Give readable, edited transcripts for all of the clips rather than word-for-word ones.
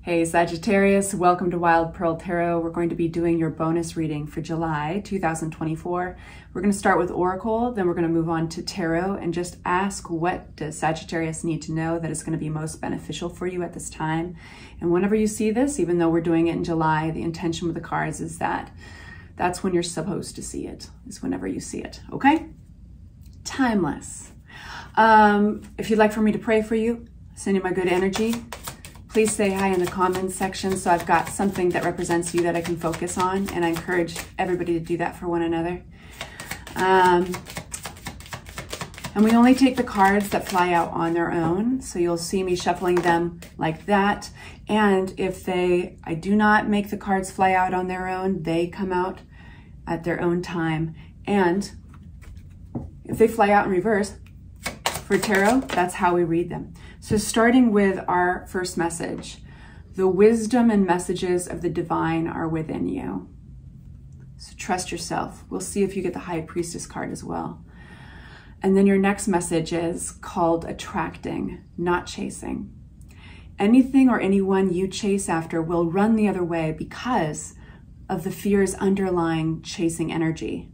Hey Sagittarius, welcome to Wild Pearl Tarot. We're going to be doing your bonus reading for July 2024. We're going to start with Oracle, then we're going to move on to Tarot and just ask what does Sagittarius need to know that is going to be most beneficial for you at this time. And whenever you see this, even though we're doing it in July, the intention with the cards is that that's when you're supposed to see it, is whenever you see it, okay? Timeless. If you'd like for me to pray for you, send you my good energy, please say hi in the comments section so I've got something that represents you that I can focus on, and I encourage everybody to do that for one another. And we only take the cards that fly out on their own, so you'll see me shuffling them like that. And if I do not make the cards fly out on their own, they come out at their own time. And if they fly out in reverse, for tarot, that's how we read them. So starting with our first message, the wisdom and messages of the divine are within you. So trust yourself. We'll see if you get the High Priestess card as well. And then your next message is called attracting, not chasing. Anything or anyone you chase after will run the other way because of the fear's underlying chasing energy.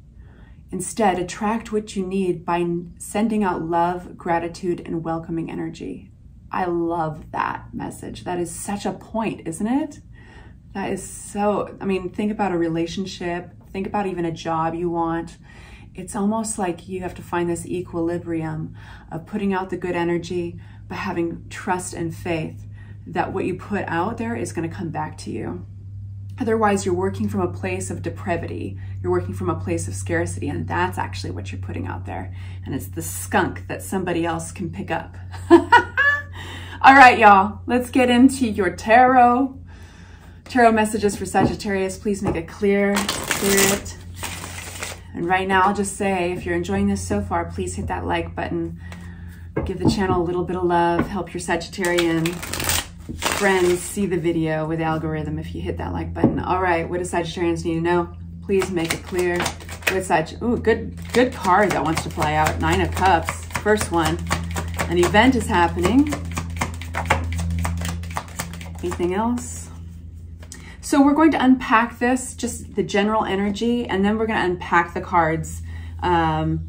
Instead, attract what you need by sending out love, gratitude, and welcoming energy. I love that message. That is such a point, isn't it? That is so, I mean, think about a relationship, think about even a job you want. It's almost like you have to find this equilibrium of putting out the good energy, but having trust and faith that what you put out there is going to come back to you. Otherwise, you're working from a place of depravity. You're working from a place of scarcity, and that's actually what you're putting out there. And it's the skunk that somebody else can pick up. All right, y'all, let's get into your tarot. Tarot messages for Sagittarius. Please make it clear, spirit. And right now, I'll just say, if you're enjoying this so far, please hit that like button. Give the channel a little bit of love. Help your Sagittarian friends see the video with the algorithm if you hit that like button. All right, what do Sagittarians need to know? Please make it clear. Ooh, good card that wants to fly out. 9 of Cups, first one. An event is happening. Anything else? So we're going to unpack this, just the general energy, and then we're going to unpack the cards on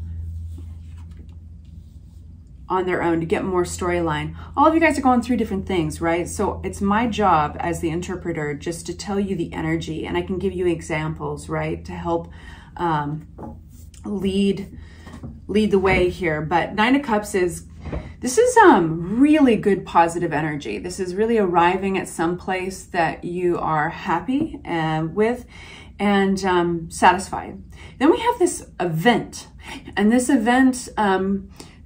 their own to get more storyline. All of you guys are going through different things, right? So it's my job as the interpreter just to tell you the energy, and I can give you examples, right, to help lead the way here. But 9 of Cups is, this is really good positive energy. This is really arriving at some place that you are happy with and satisfied. Then we have this event, and this event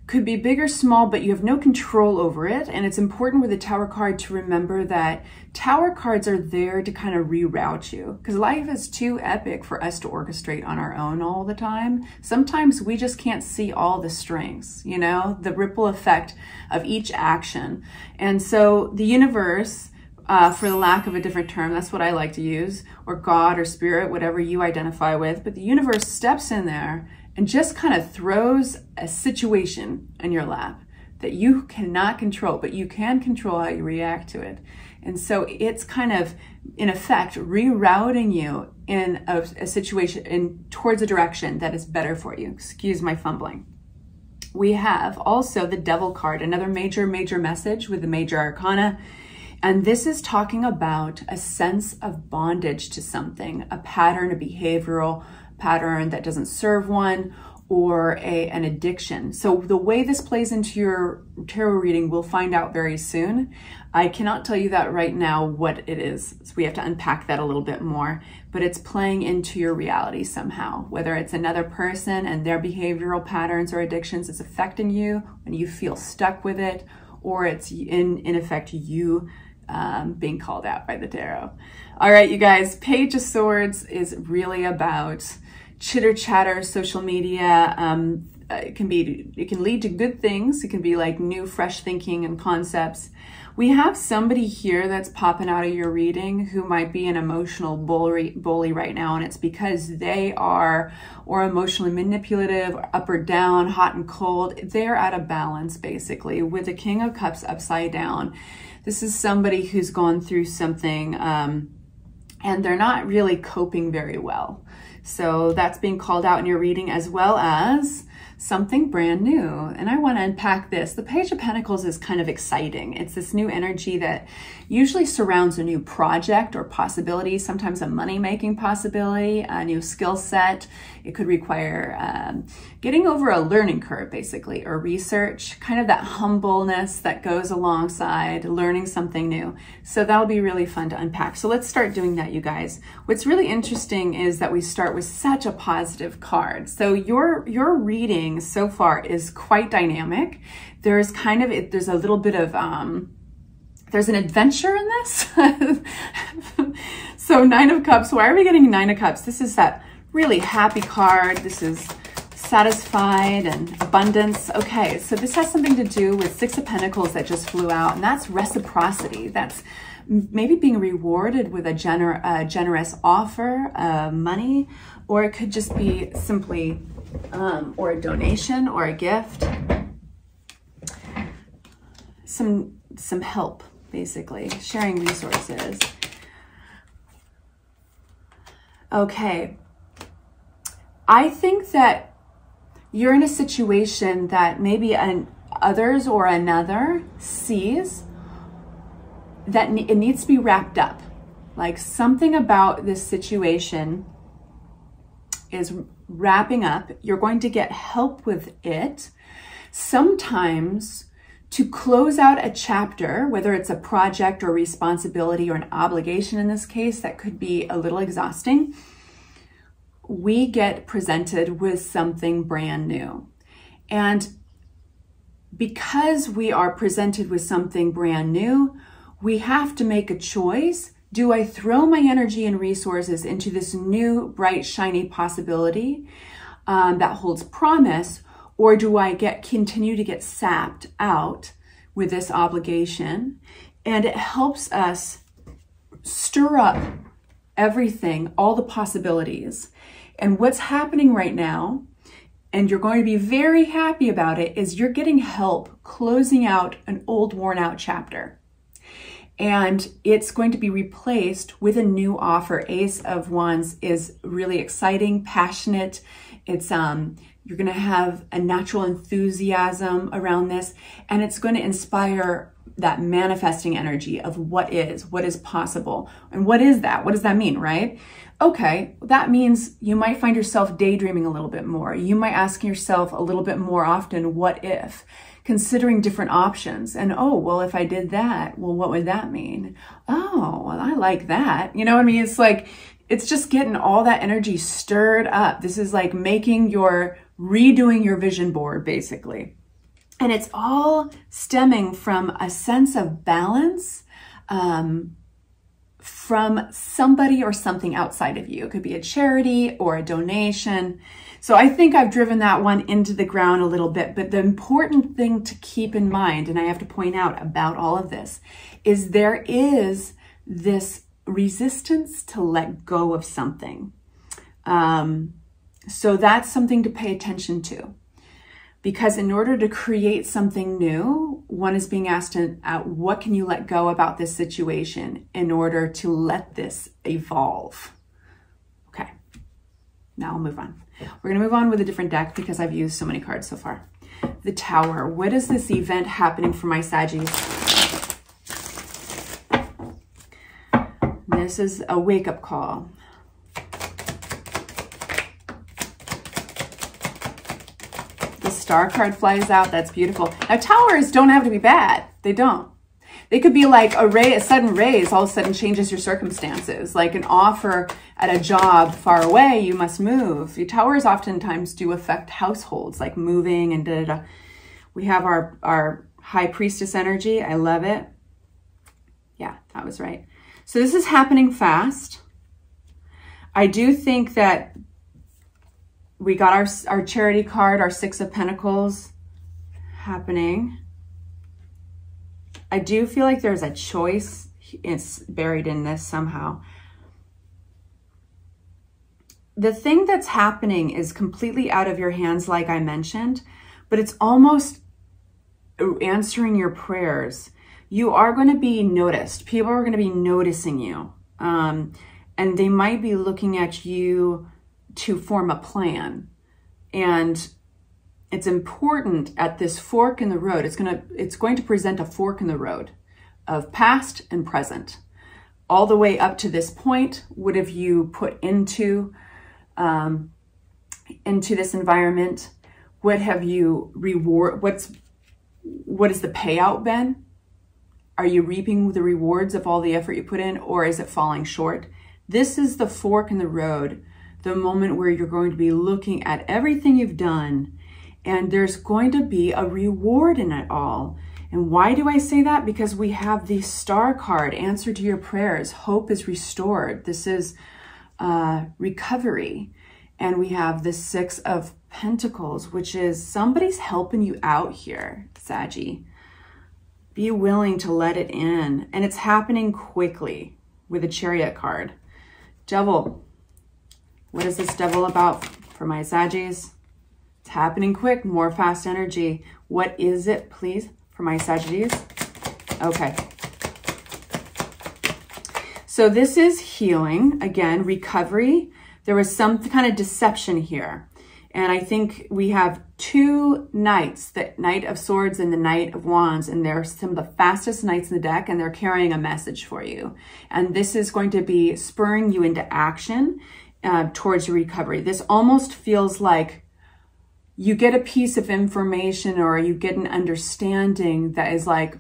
could be big or small, but you have no control over it. And it's important with the Tower card to remember that Tower cards are there to kind of reroute you, because life is too epic for us to orchestrate on our own all the time. Sometimes we just can't see all the strings, you know, the ripple effect of each action. And so the universe, for the lack of a different term, that's what I like to use, or God or spirit, whatever you identify with, but the universe steps in there and just kind of throws a situation in your lap that you cannot control, but you can control how you react to it. And so it's kind of, in effect, rerouting you in a situation towards a direction that is better for you. Excuse my fumbling. We have also the Devil card, another major message with the major arcana. And this is talking about a sense of bondage to something, a pattern, a behavioral pattern that doesn't serve one, or an addiction. So the way this plays into your tarot reading, we'll find out very soon. I cannot tell you that right now what it is. So we have to unpack that a little bit more, but it's playing into your reality somehow. Whether it's another person and their behavioral patterns or addictions, it's affecting you and you feel stuck with it, or it's in effect you being called out by the tarot. All right, you guys, Page of Swords is really about chitter chatter, social media. It can lead to good things. It can be like new, fresh thinking and concepts. We have somebody here that's popping out of your reading who might be an emotional bully right now, and it's because they are or emotionally manipulative, up or down, hot and cold. They're out of balance, basically, with the King of Cups upside down. This is somebody who's gone through something and they're not really coping very well. So that's being called out in your reading, as well as something brand new. And I want to unpack this. The Page of Pentacles is kind of exciting. It's this new energy that usually surrounds a new project or possibility, sometimes a money-making possibility, a new skill set. It could require getting over a learning curve, basically, or research, kind of that humbleness that goes alongside learning something new. So that'll be really fun to unpack. So let's start doing that, you guys. What's really interesting is that we start with such a positive card. So your reading so far is quite dynamic. There's kind of, there's a little bit of, there's an adventure in this. So Nine of Cups, why are we getting Nine of Cups? This is that really happy card. This is satisfied and abundance. Okay, so this has something to do with Six of Pentacles that just flew out, and that's reciprocity. That's maybe being rewarded with a generous offer of money, or it could just be simply or a donation or a gift, some help, basically sharing resources. Okay, I think that you're in a situation that maybe others or another sees that it needs to be wrapped up. Like something about this situation is wrapping up. You're going to get help with it. Sometimes to close out a chapter, whether it's a project or responsibility or an obligation in this case, that could be a little exhausting, we get presented with something brand new. And because we are presented with something brand new, we have to make a choice. Do I throw my energy and resources into this new, bright, shiny possibility that holds promise, or do I continue to get sapped out with this obligation? And it helps us stir up everything, all the possibilities. And what's happening right now, and you're going to be very happy about it, is you're getting help closing out an old, worn out chapter. And it's going to be replaced with a new offer. Ace of Wands is really exciting, passionate. It's you're going to have a natural enthusiasm around this, and it's going to inspire that manifesting energy of what is possible. And what is that? What does that mean, right? Okay, that means you might find yourself daydreaming a little bit more. You might ask yourself a little bit more often, what if? Considering different options. And oh, well, if I did that, well, what would that mean? Oh, well, I like that. You know what I mean? It's like, it's just getting all that energy stirred up. This is like redoing your vision board, basically. And it's all stemming from a sense of balance, from somebody or something outside of you. It could be a charity or a donation. So I think I've driven that one into the ground a little bit, but the important thing to keep in mind, and I have to point out about all of this, is there is this resistance to let go of something. So that's something to pay attention to. Because in order to create something new, one is being asked what can you let go about this situation in order to let this evolve? Okay, now I'll move on. We're gonna move on with a different deck because I've used so many cards so far. The Tower. What is this event happening for my Saggies? This is a wake-up call. The Star card flies out. That's beautiful. Now, towers don't have to be bad. They don't. They could be like a sudden raise all of a sudden changes your circumstances. Like an offer at a job far away, you must move. The towers oftentimes do affect households, like moving and da-da-da. We have our High Priestess energy. I love it. Yeah, that was right. So this is happening fast. I do think that we got our charity card, our Six of Pentacles happening. I do feel like there's a choice. It's buried in this somehow. The thing that's happening is completely out of your hands, like I mentioned, but it's almost answering your prayers. you are going to be noticed. People are going to be noticing you. And they might be looking at you to form a plan. And it's important at this fork in the road. It's going to present a fork in the road of past and present. All the way up to this point, what have you put into this environment? What have you what has the payout been? Are you reaping the rewards of all the effort you put in, or is it falling short? This is the fork in the road, the moment where you're going to be looking at everything you've done, and there's going to be a reward in it all. And why do I say that? Because we have the Star card, answer to your prayers, hope is restored. This is recovery. And we have the Six of Pentacles, which is somebody's helping you out here, Saggy. Be willing to let it in. And it's happening quickly with the Chariot card. Devil. What is this Devil about for my Saggies? It's happening quick, more fast energy. What is it, please, for my Sagittarius? Okay. So this is healing, again, recovery. There was some kind of deception here. And I think we have two knights, the Knight of Swords and the Knight of Wands, and they're some of the fastest knights in the deck, and they're carrying a message for you. And this is going to be spurring you into action towards your recovery. This almost feels like you get a piece of information or you get an understanding that is like,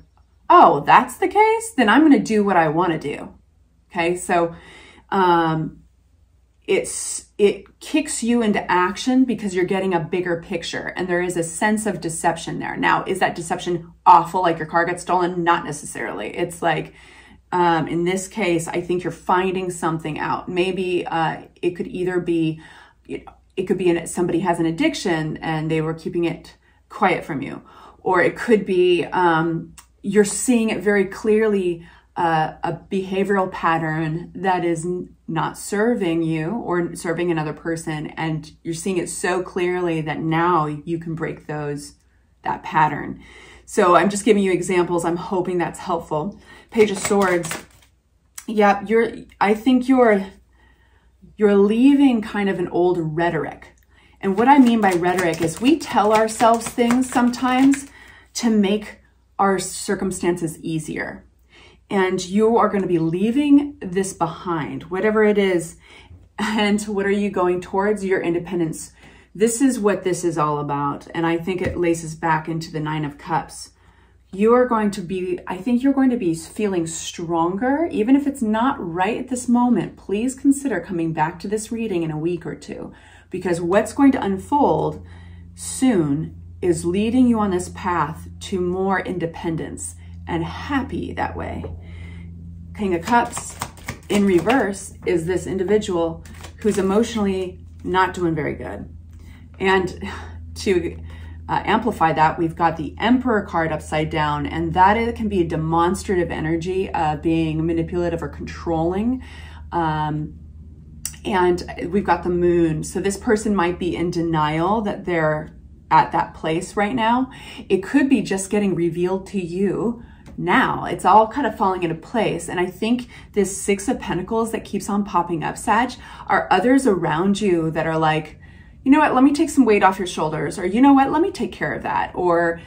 oh, that's the case? Then I'm going to do what I want to do. Okay, so it kicks you into action because you're getting a bigger picture, and there is a sense of deception there. Now, is that deception awful, like your car gets stolen? Not necessarily. It's like, in this case, I think you're finding something out. Maybe it could either be, it could be somebody has an addiction and they were keeping it quiet from you. Or it could be you're seeing it very clearly, a behavioral pattern that is not serving you or serving another person, and you're seeing it so clearly that now you can break that pattern. So I'm just giving you examples. I'm hoping that's helpful. Page of Swords. Yeah, I think you're leaving kind of an old rhetoric. And what I mean by rhetoric is we tell ourselves things sometimes to make our circumstances easier. And you are going to be leaving this behind, whatever it is. And what are you going towards? Your independence. This is what this is all about. And I think it laces back into the Nine of Cups. I think you're going to be feeling stronger, even if it's not right at this moment. Please consider coming back to this reading in a week or two, because what's going to unfold soon is leading you on this path to more independence, and happy that way. King of Cups in reverse is this individual who's emotionally not doing very good. And to amplify that, we've got the Emperor card upside down, and that can be a demonstrative energy of being manipulative or controlling. And we've got the Moon. So this person might be in denial that they're at that place right now. It could be just getting revealed to you now. It's all kind of falling into place. And I think this Six of Pentacles that keeps on popping up, Sag, are others around you that are like, you know what, let me take some weight off your shoulders, or you know what, let me take care of that. Or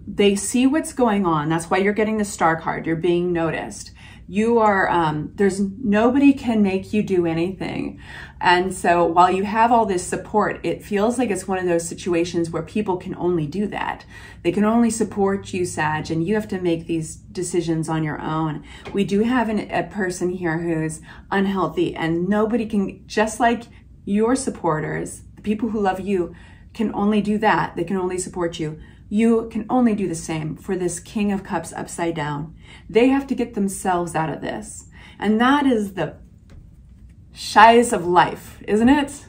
they see what's going on. That's why you're getting the Star card. You're being noticed. You are, nobody can make you do anything. And so while you have all this support, it feels like it's one of those situations where people can only do that. They can only support you, Sag, and you have to make these decisions on your own. We do have a person here who's unhealthy, and nobody can, just like your supporters, the people who love you, can only do that. They can only support you. You can only do the same for this King of Cups upside down. They have to get themselves out of this. And that is the shies of life, isn't it?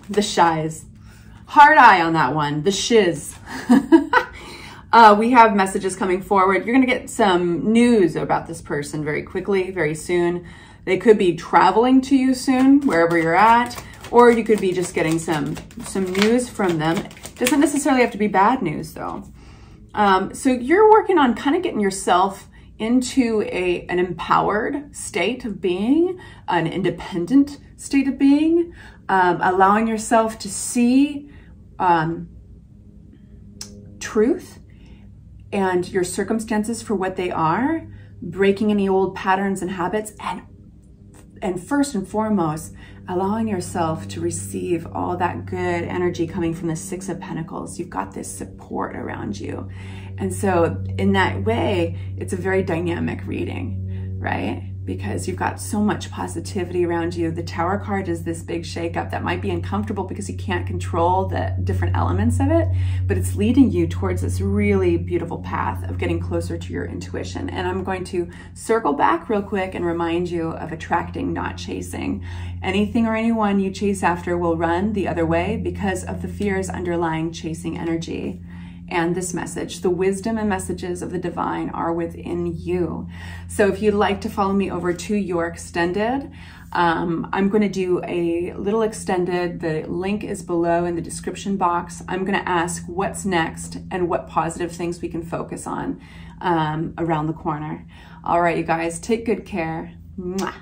The shies. Hard eye on that one, the shiz. We have messages coming forward. You're gonna get some news about this person very quickly, very soon. They could be traveling to you soon, wherever you're at, Or you could be just getting some news from them. Doesn't necessarily have to be bad news though. So you're working on kind of getting yourself into an empowered state of being, an independent state of being, allowing yourself to see truth and your circumstances for what they are, breaking any old patterns and habits, and first and foremost, allowing yourself to receive all that good energy coming from the Six of Pentacles. You've got this support around you. And so in that way, it's a very dynamic reading, right? Because you've got so much positivity around you. The Tower card is this big shakeup that might be uncomfortable because you can't control the different elements of it, but it's leading you towards this really beautiful path of getting closer to your intuition. And I'm going to circle back real quick and remind you of attracting, not chasing. Anything or anyone you chase after will run the other way because of the fears underlying chasing energy. And this message, the wisdom and messages of the divine are within you. So if you'd like to follow me over to your extended, I'm going to do a little extended. The link is below in the description box. I'm going to ask what's next and what positive things we can focus on around the corner. All right, you guys, take good care. Mwah.